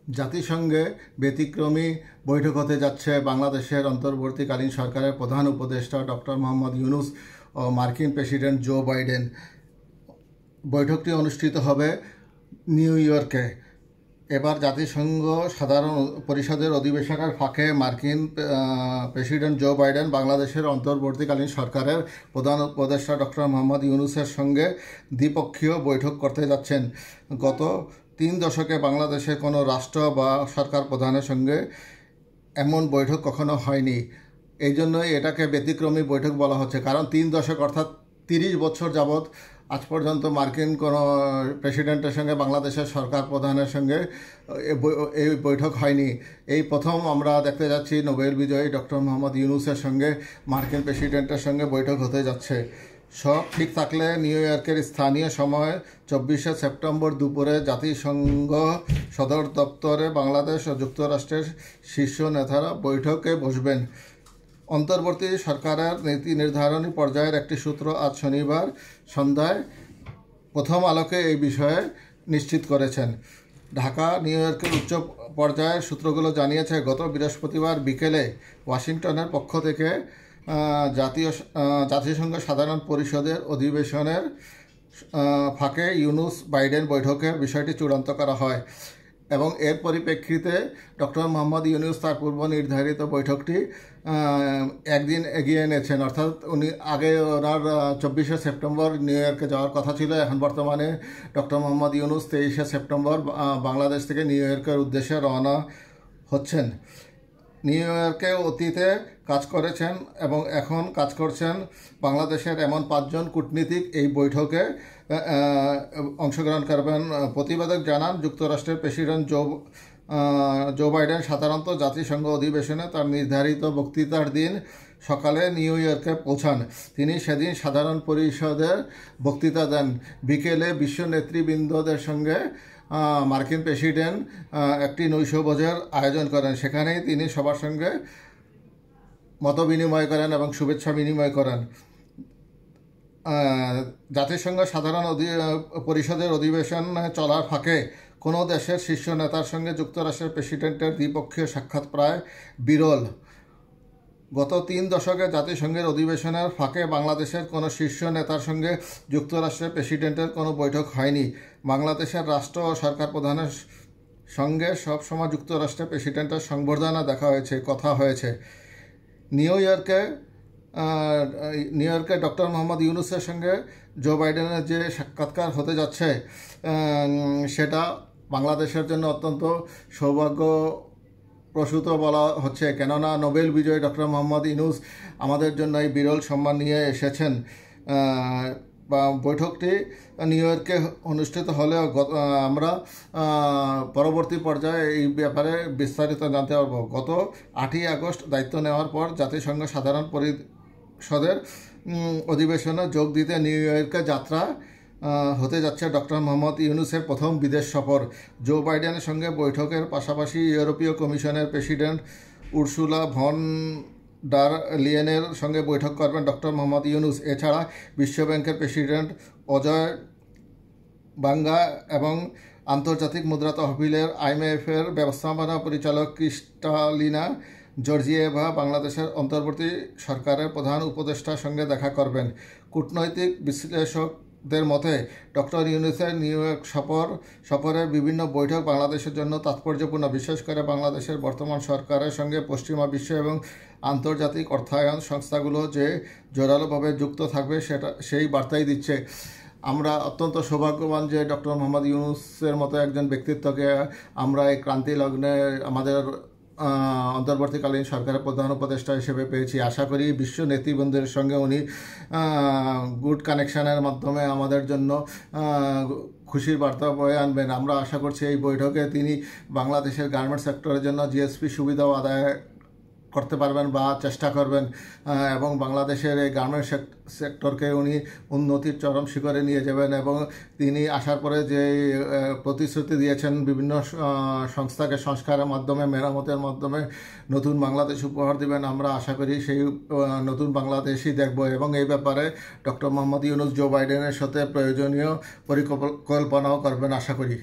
জাতিসংঘে ব্যতিক্রমী বৈঠক হতে যাচ্ছে বাংলাদেশের অন্তর্বর্তীকালীন সরকারের প্রধান উপদেষ্টা ডক্টর মোহাম্মদ ইউনূস ও মার্কিন প্রেসিডেন্ট জো বাইডেন। বৈঠকটি অনুষ্ঠিত হবে নিউ ইয়র্কে। এবার জাতিসংঘ সাধারণ পরিষদের অধিবেশনের ফাঁকে মার্কিন প্রেসিডেন্ট জো বাইডেন বাংলাদেশের অন্তর্বর্তীকালীন সরকারের প্রধান উপদেষ্টা ডক্টর মোহাম্মদ ইউনূসের সঙ্গে দ্বিপক্ষীয় বৈঠক করতে যাচ্ছেন। গত 3 দশকে বাংলাদেশের কোনো রাষ্ট্র বা সরকার প্রধানের সঙ্গে এমন বৈঠক কখনো হয়নি। এই জন্যই এটাকে ব্যতিক্রমী বৈঠক বলা হচ্ছে, কারণ 3 দশক অর্থাৎ 30 বছর যাবৎ আজ পর্যন্ত মার্কিন কোনো প্রেসিডেন্টের সঙ্গে বাংলাদেশের সরকার প্রধানের সঙ্গে এই বৈঠক হয়নি। এই প্রথম আমরা দেখতে যাচ্ছি নোবেল বিজয়ী ডক্টর মোহাম্মদ ইউনূসের সঙ্গে মার্কিন প্রেসিডেন্টের সঙ্গে বৈঠক হতে যাচ্ছে। সব ঠিক থাকলে নিউ ইয়র্কের স্থানীয় সময় 24শে সেপ্টেম্বর দুপুরে জাতিসংঘ সদর দপ্তরে বাংলাদেশ ও যুক্তরাষ্ট্রের শীর্ষ নেতারা বৈঠকে বসবেন। অন্তর্বর্তী সরকারের নীতি নির্ধারণী পর্যায়ের একটি সূত্র আজ শনিবার সন্ধ্যায় প্রথম আলোকে এই বিষয়ে নিশ্চিত করেছেন। ঢাকা নিউ ইয়র্কের উচ্চ পর্যায়ের সূত্রগুলো জানিয়েছে, গত বৃহস্পতিবার বিকেলে ওয়াশিংটনের পক্ষ থেকে জাতিসংঘ সাধারণ পরিষদের অধিবেশনের ফাঁকে ইউনূস বাইডেন বৈঠকের বিষয়টি চূড়ান্ত করা হয় এবং এর পরিপ্রেক্ষিতে ডক্টর মোহাম্মদ ইউনূস তার পূর্ব নির্ধারিত বৈঠকটি একদিন এগিয়ে এনেছেন। অর্থাৎ উনি আগে ওনার 24শে সেপ্টেম্বর নিউ ইয়র্কে যাওয়ার কথা ছিল, এখন বর্তমানে ডক্টর মোহাম্মদ ইউনূস 23শে সেপ্টেম্বর বাংলাদেশ থেকে নিউ ইয়র্কের উদ্দেশ্যে রওনা হচ্ছেন। নিউ ইয়র্কে অতীতে কাজ করেছেন এবং এখন কাজ করছেন বাংলাদেশের এমন 5 জন কূটনীতিক এই বৈঠকে অংশগ্রহণ করবেন। প্রতিবেদক জানান, যুক্তরাষ্ট্রের প্রেসিডেন্ট জো বাইডেন সাধারণত জাতিসংঘ অধিবেশনে তার নির্ধারিত বক্তৃতার দিন সকালে নিউ ইয়র্কে পৌঁছান। তিনি সেদিন সাধারণ পরিষদের বক্তৃতা দেন। বিকেলে বিশ্ব নেতৃবৃন্দদের সঙ্গে মার্কিন প্রেসিডেন্ট একটি নৈশভোজের আয়োজন করেন। সেখানেই তিনি সবার সঙ্গে মত বিনিময় করেন এবং শুভেচ্ছা বিনিময় করেন। জাতিসংঘ সাধারণ পরিষদের অধিবেশন চলার ফাঁকে কোনো দেশের শীর্ষ নেতার সঙ্গে যুক্তরাষ্ট্রের প্রেসিডেন্টের দ্বিপক্ষীয় সাক্ষাৎ প্রায় বিরল। গত 3 দশকে জাতিসংঘের অধিবেশনের ফাঁকে বাংলাদেশের কোনো শীর্ষ নেতার সঙ্গে যুক্তরাষ্ট্রের প্রেসিডেন্টের কোনো বৈঠক হয়নি। বাংলাদেশের রাষ্ট্র ও সরকার প্রধানের সঙ্গে সবসময় যুক্তরাষ্ট্রের প্রেসিডেন্টের সংবর্ধনা দেখা হয়েছে, কথা হয়েছে। নিউ ইয়র্কে ডক্টর মোহাম্মদ ইউনূসের সঙ্গে জো বাইডেনের যে সাক্ষাৎকার হতে যাচ্ছে সেটা বাংলাদেশের জন্য অত্যন্ত সৌভাগ্যপ্রসূত বলা হচ্ছে, কেননা নোবেল বিজয়ী ডক্টর মোহাম্মদ ইউনূস আমাদের জন্য এই বিরল সম্মান নিয়ে এসেছেন। বৈঠকটি নিউ ইয়র্কে অনুষ্ঠিত হলেও আমরা পরবর্তী পর্যায়ে এই ব্যাপারে বিস্তারিত জানতে পারব। গত 8ই আগস্ট দায়িত্ব নেওয়ার পর জাতিসংঘ সাধারণ পরিষদের অধিবেশনে যোগ দিতে নিউ ইয়র্কে যাত্রা হতে যাচ্ছে ডক্টর মোহাম্মদ ইউনূসের প্রথম বিদেশ সফর। জো বাইডেনের সঙ্গে বৈঠকের পাশাপাশি ইউরোপীয় কমিশনের প্রেসিডেন্ট উর্সুলা ভন ডার লিয়েনের সঙ্গে বৈঠক করবেন ডক্টর মোহাম্মদ ইউনূস। এছাড়া বিশ্বব্যাংকের প্রেসিডেন্ট অজয় বাঙ্গা এবং আন্তর্জাতিক মুদ্রা তহবিলের IMF-এর ব্যবস্থাপনা পরিচালক ক্রিস্টালিনা জর্জিয়েভা বাংলাদেশের অন্তর্বর্তী সরকারের প্রধান উপদেষ্টার সঙ্গে দেখা করবেন। কূটনৈতিক বিশ্লেষকদের মতে ডক্টর ইউনূসের নিউ ইয়র্ক সফরে বিভিন্ন বৈঠক বাংলাদেশের জন্য তাৎপর্যপূর্ণ, বিশেষ করে বাংলাদেশের বর্তমান সরকারের সঙ্গে পশ্চিমা বিশ্ব এবং আন্তর্জাতিক অর্থায়ন সংস্থাগুলো যে জোরালোভাবে যুক্ত থাকবে সেই বার্তাই দিচ্ছে। আমরা অত্যন্ত সৌভাগ্যবান যে ডক্টর মোহাম্মদ ইউনূসের মতো একজন ব্যক্তিত্বকে আমরা এই ক্রান্তি লগ্নে আমাদের অন্তর্বর্তীকালীন সরকারের প্রধান উপদেষ্টা হিসেবে পেয়েছি। আশা করি বিশ্ব নেতৃবৃন্দের সঙ্গে উনি গুড কানেকশনের মাধ্যমে আমাদের জন্য খুশির বার্তা বয়ে আনবেন। আমরা আশা করছি এই বৈঠকে তিনি বাংলাদেশের গার্মেন্টস সেক্টরের জন্য GSP সুবিধাও আদায় করতে পারবেন বা চেষ্টা করবেন এবং বাংলাদেশের এই গার্মেন্টস সেক্টরকে উনি উন্নতির চরম শিখরে নিয়ে যাবেন এবং তিনি আসার পরে যে প্রতিশ্রুতি দিয়েছেন বিভিন্ন সংস্থাকে সংস্কারের মাধ্যমে, মেরামতের মাধ্যমে নতুন বাংলাদেশ উপহার দিবেন, আমরা আশা করি সেই নতুন বাংলাদেশই দেখব এবং এই ব্যাপারে ডক্টর মোহাম্মদ ইউনূস জো বাইডেনের সাথে প্রয়োজনীয় পরিকল্পনাও করবেন আশা করি।